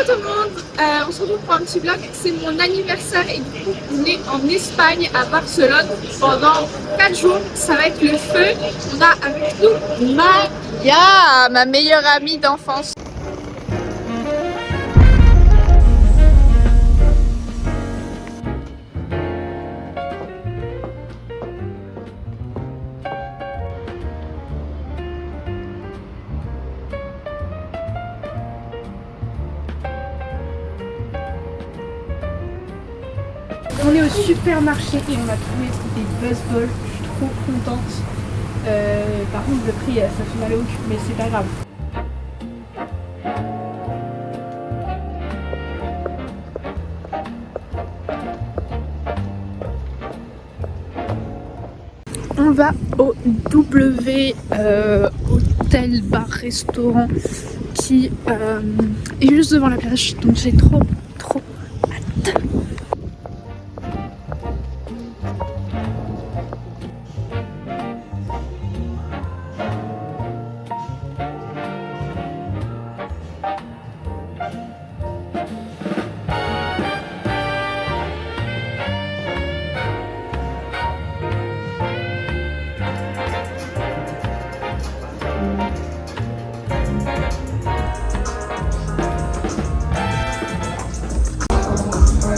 tout le monde, on se retrouve pour un petit vlog, c'est mon anniversaire et du coup on est en Espagne à Barcelone pendant 4 jours, ça va être le feu. On a avec nous Maya, ma meilleure amie d'enfance. On est au supermarché et on a trouvé des Buzzballs, je suis trop contente. Par contre le prix ça fait mal au cul mais c'est pas grave. On va au W hôtel bar restaurant qui est juste devant la plage, donc j'ai trop hâte.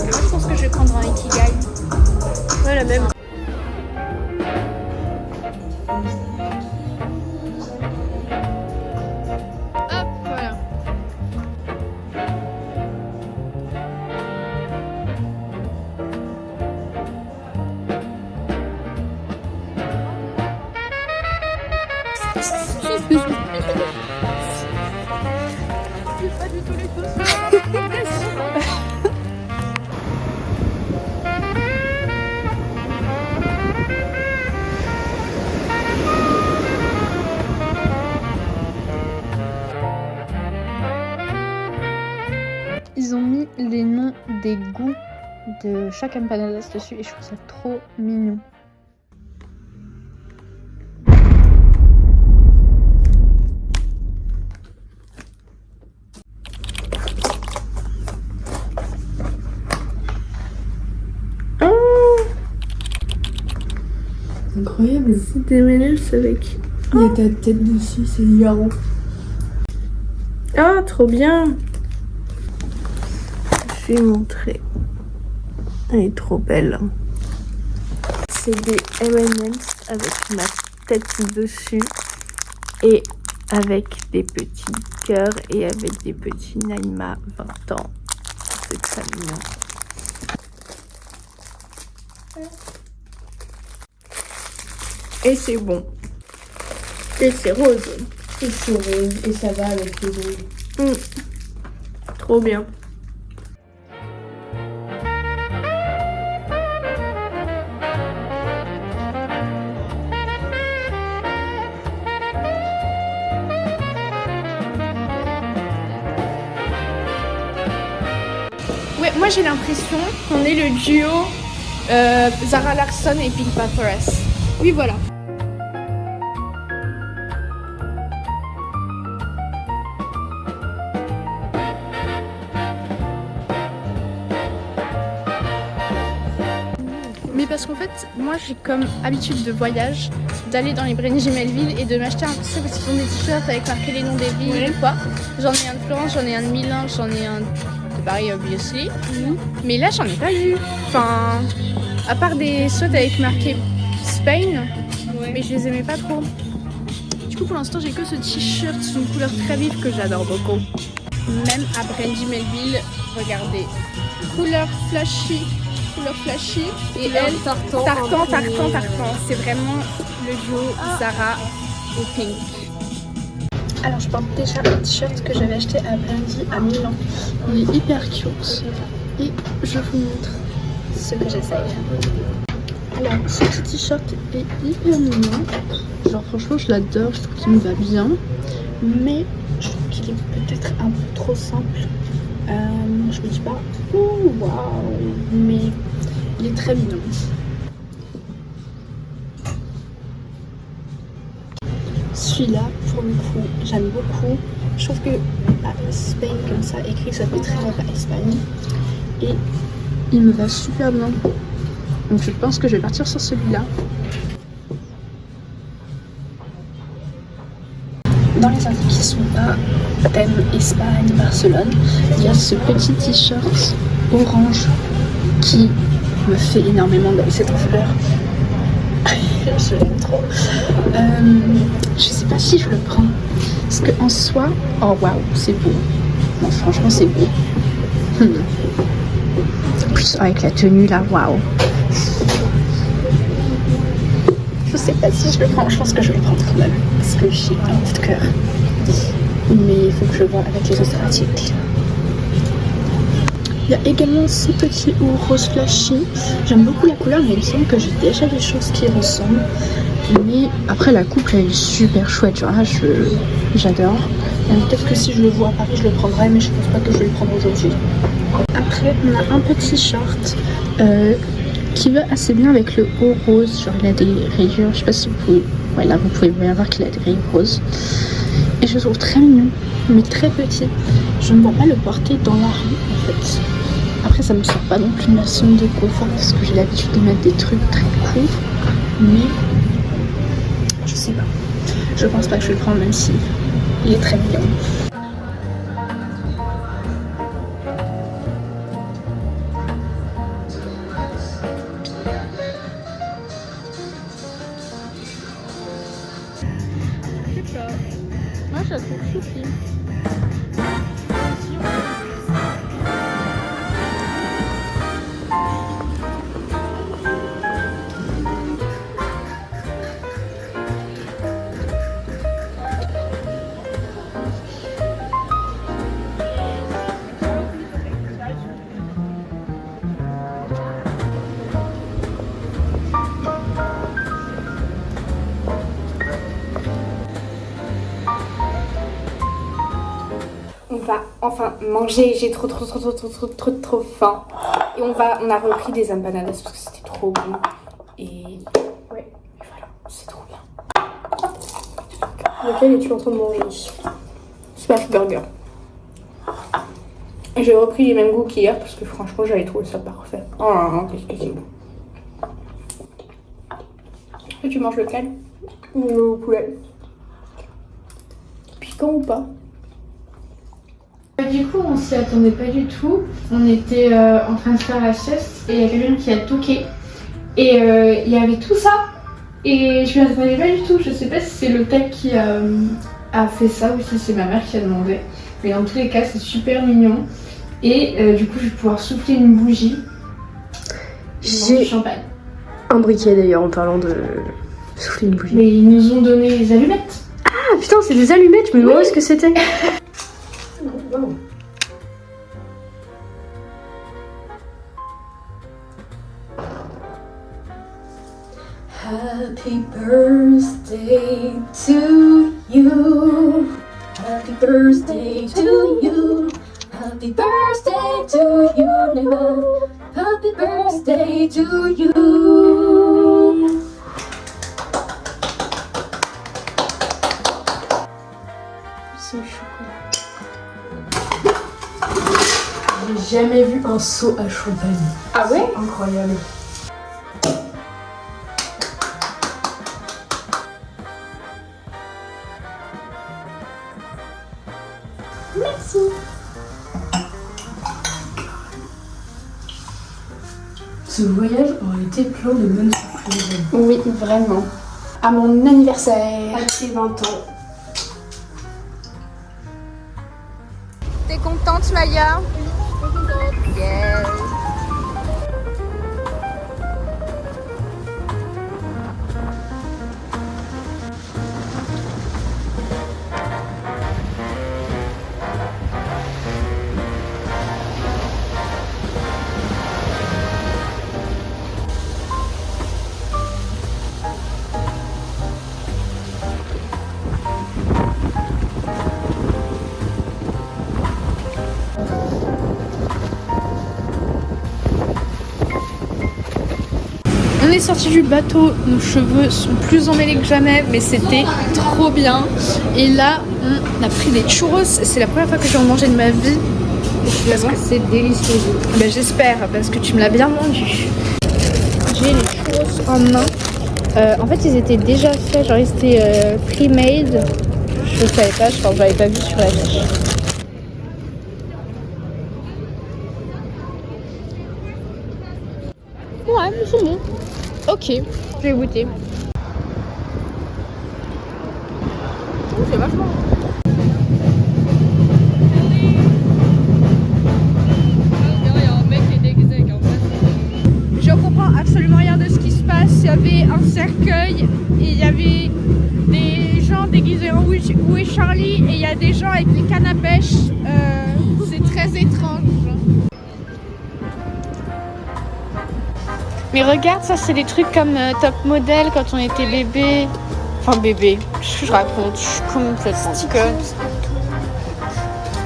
Je pense que je vais prendre un Ikigai. Ouais, la même. Hop, voilà. Pas du tout les Ils ont mis les noms des goûts de chaque empanadas dessus et je trouve ça trop mignon. Incroyable. C'est des M&M's avec... Il y a ta tête dessus, c'est hilarant. Ah, trop bien! Je vais montrer. Elle est trop belle. C'est des M&M's avec ma tête dessus et avec des petits cœurs et avec des petits Naïma 20 ans. C'est très mignon. Et c'est bon. Et c'est rose. Et c'est rose, et ça va avec les ongles. Trop bien. Ouais, moi j'ai l'impression qu'on est le duo Zara Larsson et Pink Panthers. Oui, voilà. Mais parce qu'en fait, moi j'ai comme habitude de voyage d'aller dans les Brandy Melville et de m'acheter un truc parce qu'ils ont des t-shirts avec marqué les noms des villes ou quoi. J'en ai un de Florence, j'en ai un de Milan, j'en ai un de Paris obviously. Mais là j'en ai pas vu. Enfin, à part des sweats avec marqué Spain, mais je les aimais pas trop. Du coup pour l'instant j'ai que ce t-shirt, c'est une couleur très vive que j'adore beaucoup. Même à Brandy Melville, regardez, couleur flashy et elle tartan. C'est vraiment le duo Zara et Pink. Alors je porte déjà un t-shirt que j'avais acheté à Brandy à Milan. Il est hyper cute et je vous montre ce que j'essaye. Alors ce petit t-shirt est hyper mignon. Genre franchement je l'adore, je trouve qu'il me va bien. Mais je trouve qu'il est peut-être un peu trop simple. Je me dis pas waouh, mais il est très mignon. Celui-là, pour le coup, j'aime beaucoup. Je trouve que à Spain comme ça écrit, ça fait très rêve à Espagne. Et il me va super bien. Donc je pense que je vais partir sur celui-là. Dans les indications bas, thème Espagne, Barcelone, il y a ce petit t-shirt orange qui me fait énormément de cette couleur. Je l'aime trop. Je sais pas si je le prends. Parce qu'en soi, oh waouh, c'est beau. Non, franchement, c'est beau. En plus, avec la tenue là, waouh. Je sais pas si je le prends. Je pense que je vais le prendre quand même. Parce que j'ai un coup de cœur. Mais il faut que je vois avec les autres articles. Il y a également ce petit haut rose flashy. J'aime beaucoup la couleur, mais il me semble que j'ai déjà des choses qui ressemblent. Mais après, la coupe là, elle est super chouette. Genre là, j'adore. Peut-être que si je le vois à Paris, je le prendrai, mais je pense pas que je vais le prendre aujourd'hui. Après, on a un petit short qui va assez bien avec le haut rose. Genre, il a des rayures. Je sais pas si vous pouvez. Ouais, là, vous pouvez bien voir qu'il a des rayures roses. Et je le trouve très mignon, mais très petit. Je ne vois pas le porter dans la rue en fait. Après ça me sort pas non plus de ma zone de confort parce que j'ai l'habitude de mettre des trucs très courts. Mais je sais pas. Je pense pas que je vais le prendre même si il est très mignon. Moi je la trouve choupie. On va enfin manger, j'ai trop faim. Et on a repris des empanadas parce que c'était trop bon. Et ouais, voilà, c'est trop bien. Lequel es-tu en train de manger? Smash Burger. J'ai repris les mêmes goûts qu'hier parce que franchement j'avais trouvé ça parfait. Oh là là, qu'est-ce que c'est bon. Et tu manges lequel? Le poulet. Piquant ou pas? Du coup, on s'y attendait pas du tout. On était en train de faire la sieste et il y a quelqu'un qui a toqué. Et il y avait tout ça. Et je m'y attendais pas du tout. Je sais pas si c'est l'hôtel qui a fait ça ou si c'est ma mère qui a demandé. Mais dans tous les cas, c'est super mignon. Et du coup, je vais pouvoir souffler une bougie. J'ai Du champagne. un briquet d'ailleurs en parlant de souffler une bougie. Mais ils nous ont donné les allumettes. Ah putain, c'est des allumettes, je me demandais ce que c'était. Happy birthday to you. Happy birthday to you. Happy birthday to you, Neva. Happy birthday to you. C'est au chocolat. J'ai jamais vu un seau à champagne. Ah ouais? Incroyable. Merci. Ce voyage aurait été plein de bonnes surprises. Oui, vraiment. À mon anniversaire. À tes 20 ans. T'es contente, Maya? Yes. On est sorti du bateau, nos cheveux sont plus emmêlés que jamais, mais c'était trop bien. Et là, on a pris des churros. C'est la première fois que je vais en manger de ma vie. Parce que c'est délicieux. Ben, j'espère, parce que tu me l'as bien vendu. J'ai les churros en main. En fait, ils étaient déjà faits, genre ils étaient pre-made. Je savais pas, je pense que j'avais pas vu sur la fiche. Ouais, mais c'est bon. Ok, je vais goûter. C'est vachement bon. Je comprends absolument rien de ce qui se passe. Il y avait un cercueil et il y avait des gens déguisés en Où est Charlie et il y a des gens avec les cannes à pêche. C'est très étrange. Mais regarde, ça c'est des trucs comme Top Model quand on était bébé. Enfin bébé, qu'est-ce que je raconte? Je suis comme plastique.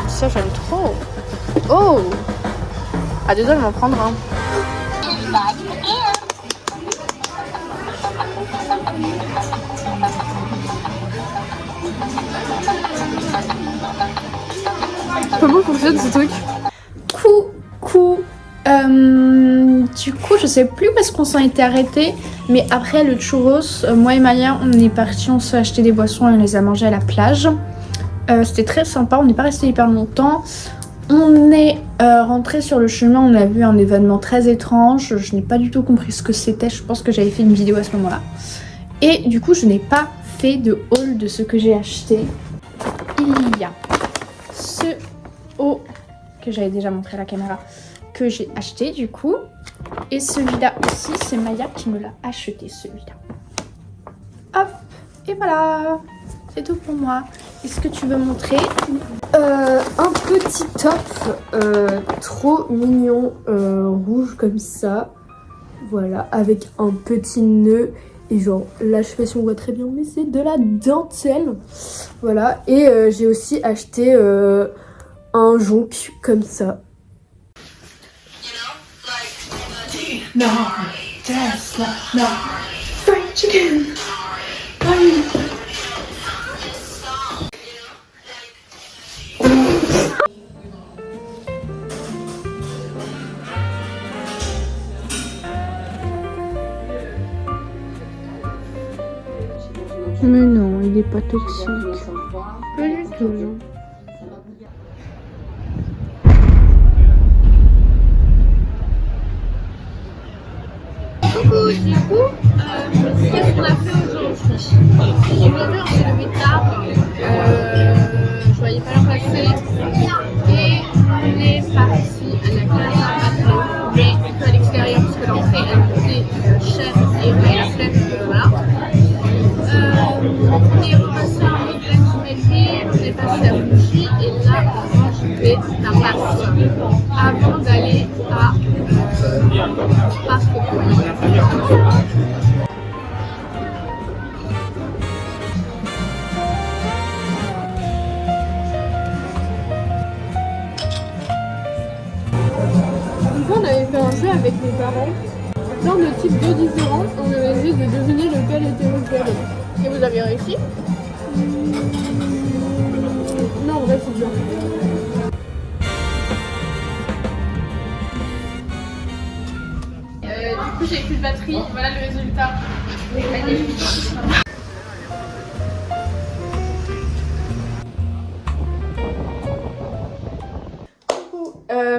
Ça j'aime trop. Oh! Ah désolé, je vais m'en prendre un. Comment fonctionne ce truc? Coucou. Du coup, je sais plus où est-ce qu'on s'en était arrêté, mais après le churros, moi et Maya, on est partis, on s'est acheté des boissons et on les a mangés à la plage. C'était très sympa, on n'est pas resté hyper longtemps. On est rentré sur le chemin, on a vu un événement très étrange. Je n'ai pas du tout compris ce que c'était, je pense que j'avais fait une vidéo à ce moment-là. Et du coup, je n'ai pas fait de haul de ce que j'ai acheté. Il y a ce haut que j'avais déjà montré à la caméra, que j'ai acheté du coup. Et celui-là aussi, c'est Maya qui me l'a acheté, celui-là. Hop, et voilà, c'est tout pour moi. Est-ce que tu veux montrer? Un petit top trop mignon, rouge comme ça. Voilà, avec un petit nœud. Et genre, là je sais pas si on voit très bien, mais c'est de la dentelle. Voilà, et j'ai aussi acheté un jonc comme ça. No, Tesla, no, fried chicken. Mais non, il est pas toxique. Pas du tout. Coucou, du coup, qu'est-ce qu'on a fait aujourd'hui? Aujourd'hui, on s'est levé tard. Je voyais pas l'heure passer. Et on est parti à la Casa Apple, mais plutôt à l'extérieur parce que l'entrée elle coûtait cher et on avait la flemme, voilà. On est repassé à Melville, on est passé à Bougie et là on mange des tapas avant d'aller à Parc On avait fait un jeu avec mes parents, plein de types d'eau différents, on avait essayé de deviner lequel était lequel. Et vous avez réussi? Non, en vrai, c'est dur. Du coup, j'ai plus de batterie, voilà le résultat.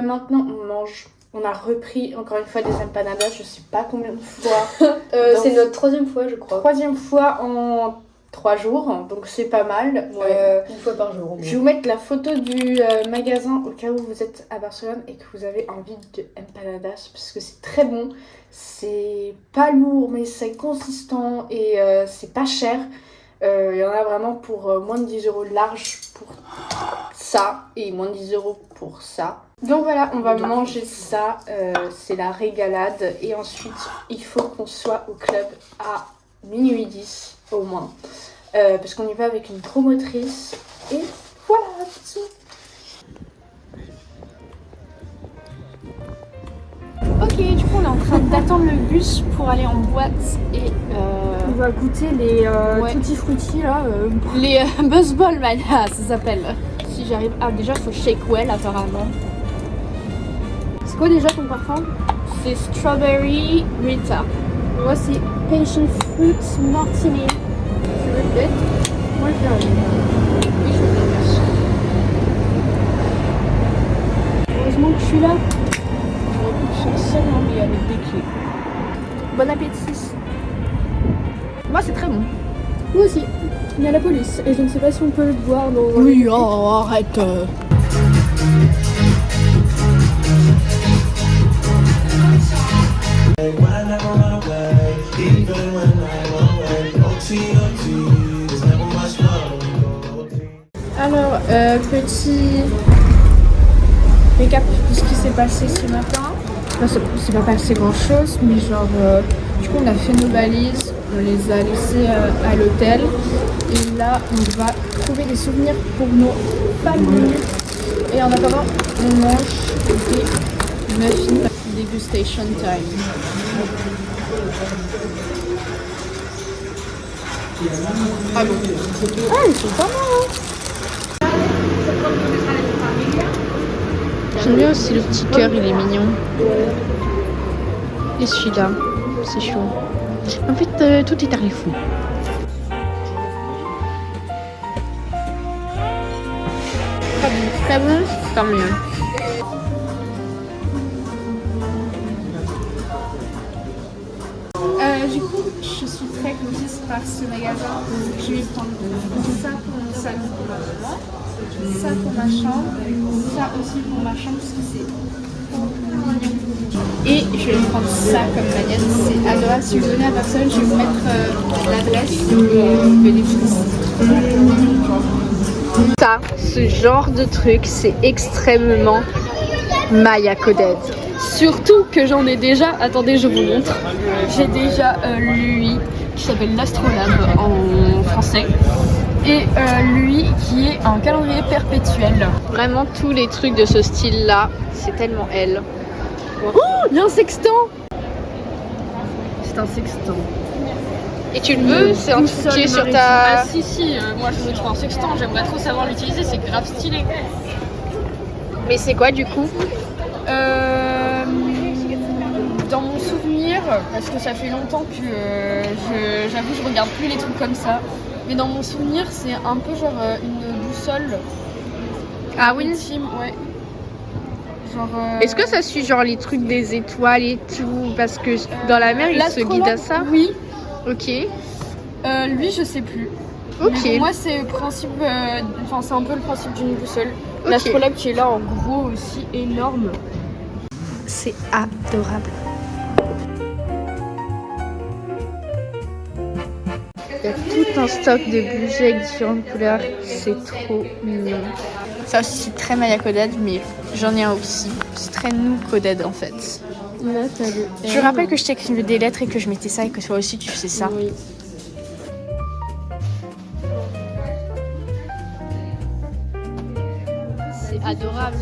Maintenant, on mange. On a repris encore une fois des empanadas, je sais pas combien de fois. C'est notre troisième fois, je crois. Troisième fois en 3 jours, donc c'est pas mal. Ouais, une fois par jour. Je vais vous mettre la photo du magasin au cas où vous êtes à Barcelone et que vous avez envie de empanadas parce que c'est très bon. C'est pas lourd mais c'est consistant et c'est pas cher. Il y en a vraiment pour moins de 10 € large pour ça et moins de 10 € pour ça. Donc voilà, on va manger ça, c'est la régalade et ensuite il faut qu'on soit au club à minuit 10 au moins parce qu'on y va avec une promotrice et voilà tout. Ok, du coup on en train d'attendre le bus pour aller en boîte et On va goûter les Ouais. tutti frutti là. les Buzz Ball Mania, ça s'appelle. Si j'arrive. Ah, déjà, faut shake well apparemment. C'est quoi déjà ton parfum? C'est Strawberry Rita. Moi c'est Passion Fruit Martini. Tu veux peut-être? Moi je vais Oui, je veux bien, merci. Heureusement que je suis là. J'aurais pu le sortir, hein, mais avec des clés. Bon appétit. Moi, c'est très bon. Moi aussi. Il y a la police et je ne sais pas si on peut le boire dans. Oui, oh, arrête. Alors, petit récap de ce qui s'est passé ce matin. Enfin, c'est pas passé grand chose, mais genre, du coup, on a fait nos valises, on les a laissées à l'hôtel. Et là, on va trouver des souvenirs pour nos familles. Et en attendant, on mange des muffins. Degustation time. Ah, ils sont pas mal, J'aime bien aussi le petit cœur, il est mignon. Et celui-là, c'est chaud. En fait, tout est arrivé fou. Très bon, tant mieux. Du coup, je suis très conquise par ce magasin. Je vais prendre ça pour mon salon pour ma maman, ça pour ma chambre, ça aussi pour ma chambre parce que c'est mignon. Et je vais prendre ça comme baguette, c'est adorable. Si vous venez à Barcelone, je vais vous mettre l'adresse et vous pouvez les Ça, ce genre de truc, c'est extrêmement Maya Coded. Surtout que j'en ai déjà, attendez, je vous montre. J'ai déjà lui qui s'appelle l'Astrolabe en français. Et lui qui est un calendrier perpétuel. Vraiment tous les trucs de ce style-là, c'est tellement elle. Oh, il y a un sextant. C'est un sextant. Et tu le veux? C'est un truc qui est sur ta... Ah si, moi je veux trop un sextant, j'aimerais trop savoir l'utiliser, c'est grave stylé. Mais c'est quoi du coup? Dans mon souvenir, parce que ça fait longtemps que j'avoue je regarde plus les trucs comme ça, mais dans mon souvenir c'est un peu genre une boussole. Ah oui? Ultime, ouais. Genre, Est-ce que ça suit genre les trucs des étoiles et tout? Parce que dans la mer, ils se guident à ça. Oui. Ok. Lui je sais plus. Ok. Mais pour moi c'est le principe, enfin c'est un peu le principe d'une boussole. Ok. L'astrolabe qui est là en gros aussi énorme. C'est adorable. Il y a tout un stock de bougies avec différentes couleurs. C'est trop mignon. Ça aussi c'est très Maya Coded, mais j'en ai un aussi. C'est très nous Coded en fait. Là, t'as le Je rappelle que je t'écrivais des lettres et que je mettais ça et que toi aussi tu faisais ça. Oui. C'est adorable.